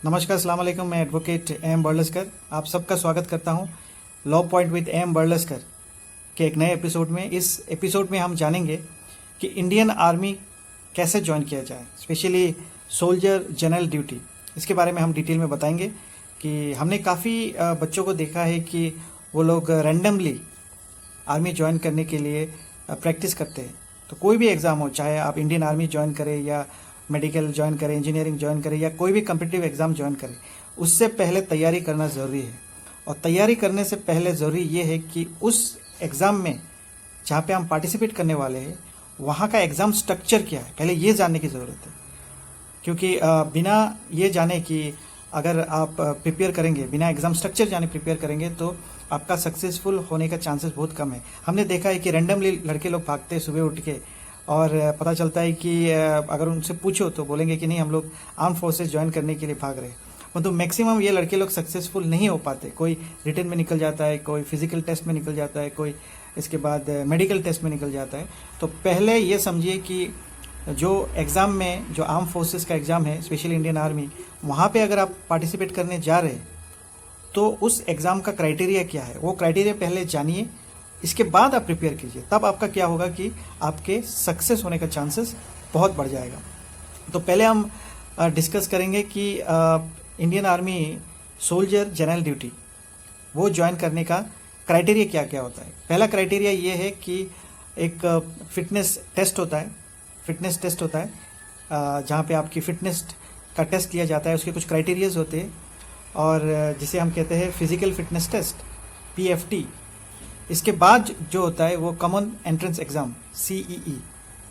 नमस्कार, अस्सलाम वालेकुम। मैं एडवोकेट एम बर्लस्कर आप सबका स्वागत करता हूं लॉ पॉइंट विद एम बर्लस्कर के एक नए एपिसोड में। इस एपिसोड में हम जानेंगे कि इंडियन आर्मी कैसे ज्वाइन किया जाए, स्पेशली सोल्जर जनरल ड्यूटी। इसके बारे में हम डिटेल में बताएंगे कि हमने काफ़ी बच्चों को देखा है कि वो लोग रैंडमली आर्मी ज्वाइन करने के लिए प्रैक्टिस करते हैं। तो कोई भी एग्ज़ाम हो, चाहे आप इंडियन आर्मी ज्वाइन करें या मेडिकल ज्वाइन करें, इंजीनियरिंग ज्वाइन करें या कोई भी कम्पिटिटिव एग्ज़ाम ज्वाइन करें, उससे पहले तैयारी करना ज़रूरी है। और तैयारी करने से पहले ज़रूरी ये है कि उस एग्ज़ाम में जहाँ पे हम पार्टिसिपेट करने वाले हैं वहाँ का एग्ज़ाम स्ट्रक्चर क्या है, पहले ये जानने की ज़रूरत है। क्योंकि बिना ये जाने कि अगर आप प्रिपेयर करेंगे, बिना एग्ज़ाम स्ट्रक्चर जाने प्रिपेयर करेंगे तो आपका सक्सेसफुल होने का चांसेस बहुत कम है। हमने देखा है कि रैंडमली लड़के लोग भागते हैं सुबह उठ के, और पता चलता है कि अगर उनसे पूछो तो बोलेंगे कि नहीं, हम लोग आर्म फोर्सेस ज्वाइन करने के लिए भाग रहे हैं। परंतु मैक्सिमम ये लड़के लोग सक्सेसफुल नहीं हो पाते। कोई रिटन में निकल जाता है, कोई फिजिकल टेस्ट में निकल जाता है, कोई इसके बाद मेडिकल टेस्ट में निकल जाता है। तो पहले ये समझिए कि जो एग्ज़ाम में, जो आर्म फोर्सेस का एग्ज़ाम है, स्पेशली इंडियन आर्मी, वहाँ पे अगर आप पार्टिसिपेट करने जा रहे हैं तो उस एग्ज़ाम का क्राइटेरिया क्या है, वो क्राइटेरिया पहले जानिए। इसके बाद आप प्रिपेयर कीजिए, तब आपका क्या होगा कि आपके सक्सेस होने का चांसेस बहुत बढ़ जाएगा। तो पहले हम डिस्कस करेंगे कि Indian army soldier general duty वो ज्वाइन करने का क्राइटेरिया क्या क्या होता है। पहला क्राइटेरिया ये है कि एक फिटनेस टेस्ट होता है, जहाँ पे आपकी फिटनेस का टेस्ट लिया जाता है। उसके कुछ क्राइटेरियाज होते हैं और जिसे हम कहते हैं फिजिकल फिटनेस टेस्ट, PFT। इसके बाद जो होता है वो कॉमन एंट्रेंस एग्ज़ाम, CEE,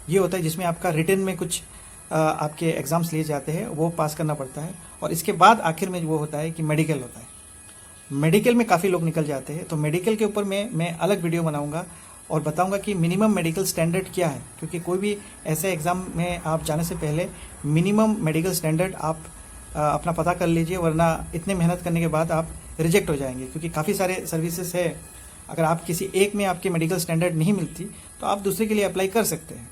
ये होता है जिसमें आपका रिटन में कुछ आपके एग्ज़ाम्स लिए जाते हैं, वो पास करना पड़ता है। और इसके बाद आखिर में वो होता है कि मेडिकल होता है। मेडिकल में काफ़ी लोग निकल जाते हैं, तो मेडिकल के ऊपर मैं अलग वीडियो बनाऊंगा और बताऊंगा कि मिनिमम मेडिकल स्टैंडर्ड क्या है। क्योंकि कोई भी ऐसे एग्ज़ाम में आप जाने से पहले मिनिमम मेडिकल स्टैंडर्ड आप अपना पता कर लीजिए, वरना इतने मेहनत करने के बाद आप रिजेक्ट हो जाएंगे। क्योंकि काफ़ी सारे सर्विसेज है, अगर आप किसी एक में आपकी मेडिकल स्टैंडर्ड नहीं मिलती तो आप दूसरे के लिए अप्लाई कर सकते हैं।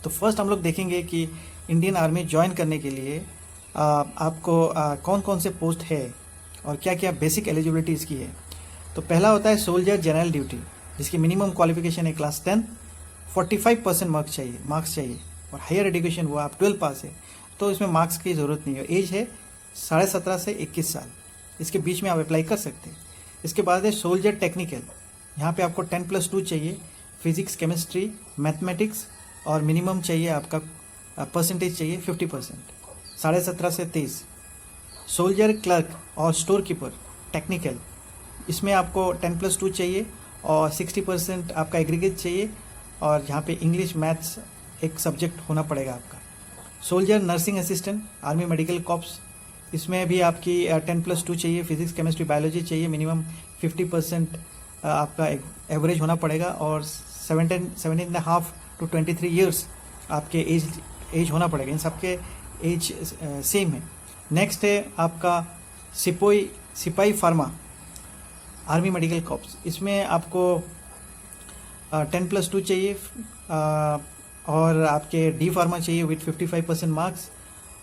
तो फर्स्ट हम लोग देखेंगे कि इंडियन आर्मी ज्वाइन करने के लिए आपको कौन कौन से पोस्ट है और क्या क्या बेसिक एलिजिबिलिटी इसकी है। तो पहला होता है सोल्जर जनरल ड्यूटी, जिसकी मिनिमम क्वालिफिकेशन है क्लास 10, 45% मार्क्स चाहिए और हायर एजुकेशन वो आप 12 पास है, तो इसमें मार्क्स की ज़रूरत नहीं है। एज है 17.5 से 21 साल, इसके बीच में आप अप्लाई कर सकते हैं। इसके बाद है सोल्जर टेक्निकल, यहाँ पे आपको 10+2 चाहिए, फिजिक्स, केमिस्ट्री, मैथमेटिक्स, और मिनिमम चाहिए आपका परसेंटेज चाहिए 50%, 17.5 से 23। सोल्जर क्लर्क और स्टोर कीपर टेक्निकल, इसमें आपको 10+2 चाहिए और 60% आपका एग्रीगेट चाहिए, और यहाँ पे इंग्लिश मैथ्स एक सब्जेक्ट होना पड़ेगा आपका। Soldier nursing assistant army medical corps, इसमें भी आपकी 10+2 चाहिए, फिजिक्स, केमिस्ट्री, बायोलॉजी चाहिए, मिनिमम 50% आपका एवरेज होना पड़ेगा, और 17.5 to 23 ईयर्स आपके एज होना पड़ेगा। इन सबके एज सेम है। नेक्स्ट है आपका सिपाही फार्मा आर्मी मेडिकल कॉप्स, इसमें आपको 10+2 चाहिए और आपके डी फार्मा चाहिए विथ 55% मार्क्स,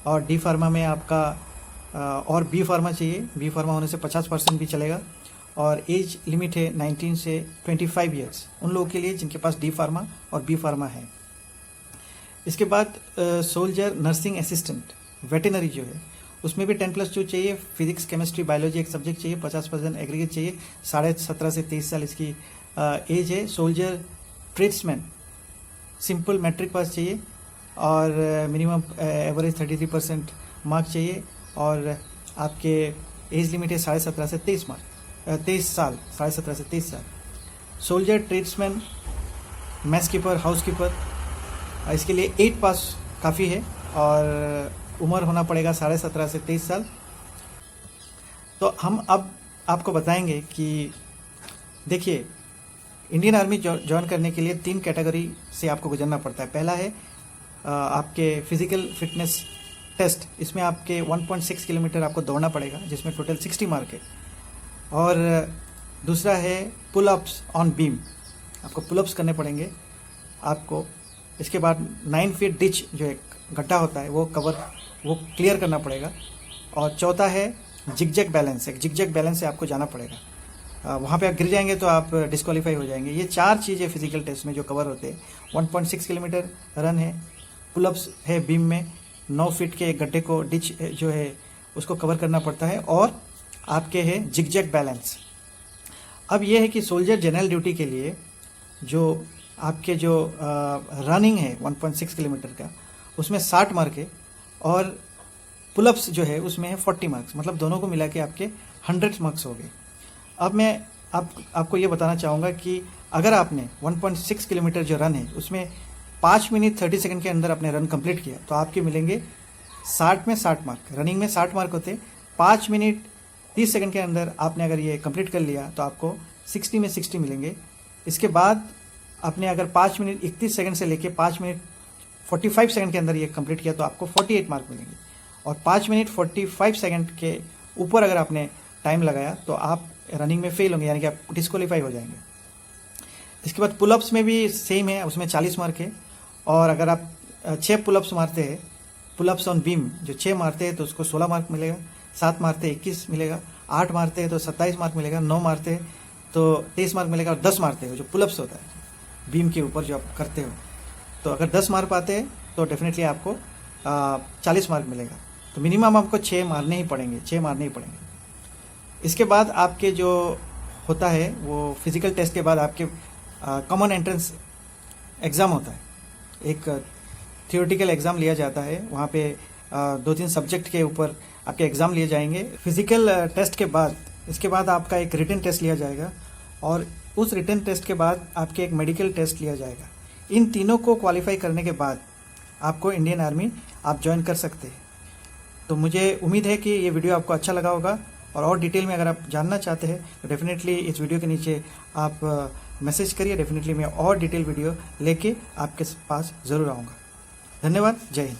और डी फार्मा में आपका और बी फार्मा चाहिए, बी फार्मा होने से 50% भी चलेगा, और एज लिमिट है 19 से 25 ईयर्स उन लोगों के लिए जिनके पास डी फार्मा और बी फार्मा है। इसके बाद सोल्जर नर्सिंग असिस्टेंट वेटनरी जो है, उसमें भी 10+2 चाहिए, फिजिक्स, केमिस्ट्री, बायोलॉजी एक सब्जेक्ट चाहिए, 50% एग्रीगेट चाहिए, 17.5 से 23 साल इसकी एज है। Soldier tradesman simple matric pass चाहिए और मिनिमम एवरेज 33% मार्क्स चाहिए, और आपके एज लिमिट है 17.5 से 23 साल, 17.5 से 23 साल। Soldier tradesman, mess keeper, house keeper, इसके लिए 8 पास काफ़ी है और उम्र होना पड़ेगा 17.5 से 23 साल। तो हम अब आपको बताएंगे कि देखिए, इंडियन आर्मी ज्वाइन करने के लिए 3 कैटेगरी से आपको गुजरना पड़ता है। पहला है आपके फिजिकल फिटनेस टेस्ट, इसमें आपके 1.6 किलोमीटर आपको दौड़ना पड़ेगा, जिसमें टोटल 60 मार्क है। और दूसरा है पुल अप्स ऑन बीम, आपको पुल अप्स करने पड़ेंगे आपको। इसके बाद 9 फीट डिच जो एक गड्ढा होता है वो क्लियर करना पड़ेगा। और चौथा है जिगजैग बैलेंस। एक जिगजैग बैलेंस से आपको जाना पड़ेगा, वहाँ पे आप गिर जाएंगे तो आप डिस्क्वालीफाई हो जाएंगे। ये 4 चीज़ें फिजिकल टेस्ट में जो कवर होते हैं। 1.6 किलोमीटर रन है, पुलअप्स है बीम में, 9 फीट के गड्ढे को डिच जो है उसको कवर करना पड़ता है, और आपके है जिगजैग बैलेंस। अब ये है कि सोल्जर जनरल ड्यूटी के लिए जो आपके जो रनिंग है 1.6 किलोमीटर का, उसमें 60 मार्क है, और पुलअप्स जो है उसमें है 40 मार्क्स, मतलब दोनों को मिला के आपके 100 मार्क्स हो गए। अब मैं आपको ये बताना चाहूँगा कि अगर आपने 1.6 किलोमीटर जो रन है उसमें 5 मिनट 30 सेकंड के अंदर आपने रन कंप्लीट किया तो आपके मिलेंगे 60 में 60 मार्क। रनिंग में 60 मार्क होते, 5 मिनट 30 सेकंड के अंदर आपने अगर ये कंप्लीट कर लिया तो आपको 60 में 60 मिलेंगे। इसके बाद आपने अगर 5 मिनट 31 सेकंड से लेके 5 मिनट 45 सेकंड के अंदर ये कंप्लीट किया तो आपको 48 मार्क मिलेंगे, और 5 मिनट 45 सेकंड के ऊपर अगर आपने टाइम लगाया तो आप रनिंग में फेल होंगे, यानी कि आप डिस्क्वालीफाई हो जाएंगे। इसके बाद पुलअप्स में भी सेम है, उसमें 40 मार्क है, और अगर आप 6 पुलअप्स मारते हैं, पुलअप्स ऑन बीम जो 6 मारते हैं तो उसको 16 मार्क मिलेगा, 7 मारते हैं 21 मिलेगा, 8 मारते हैं तो 27 मार्क मिलेगा, 9 मारते हैं तो 23 मार्क मिलेगा, और 10 मारते हैं जो पुलअप्स होता है बीम के ऊपर जो आप करते हो, तो अगर 10 मार पाते हैं तो डेफिनेटली आपको 40 मार्क मिलेगा। तो मिनिमम आपको 6 मारने ही पड़ेंगे, 6 मारने ही पड़ेंगे। इसके बाद आपके जो होता है वो फिजिकल टेस्ट के बाद आपके कॉमन एंट्रेंस एग्ज़ाम होता है, एक थियोरेटिकल एग्ज़ाम लिया जाता है, वहाँ पे 2-3 सब्जेक्ट के ऊपर आपके एग्ज़ाम लिए जाएंगे। फिजिकल टेस्ट के बाद इसके बाद आपका एक रिटन टेस्ट लिया जाएगा, और उस रिटन टेस्ट के बाद आपके एक मेडिकल टेस्ट लिया जाएगा। इन तीनों को क्वालिफाई करने के बाद आपको इंडियन आर्मी आप ज्वाइन कर सकते हैं। तो मुझे उम्मीद है कि ये वीडियो आपको अच्छा लगा होगा, और डिटेल में अगर आप जानना चाहते हैं तो डेफिनेटली इस वीडियो के नीचे आप मैसेज करिए, डेफिनेटली मैं और डिटेल वीडियो लेके आपके पास ज़रूर आऊँगा। धन्यवाद, जय हिंद।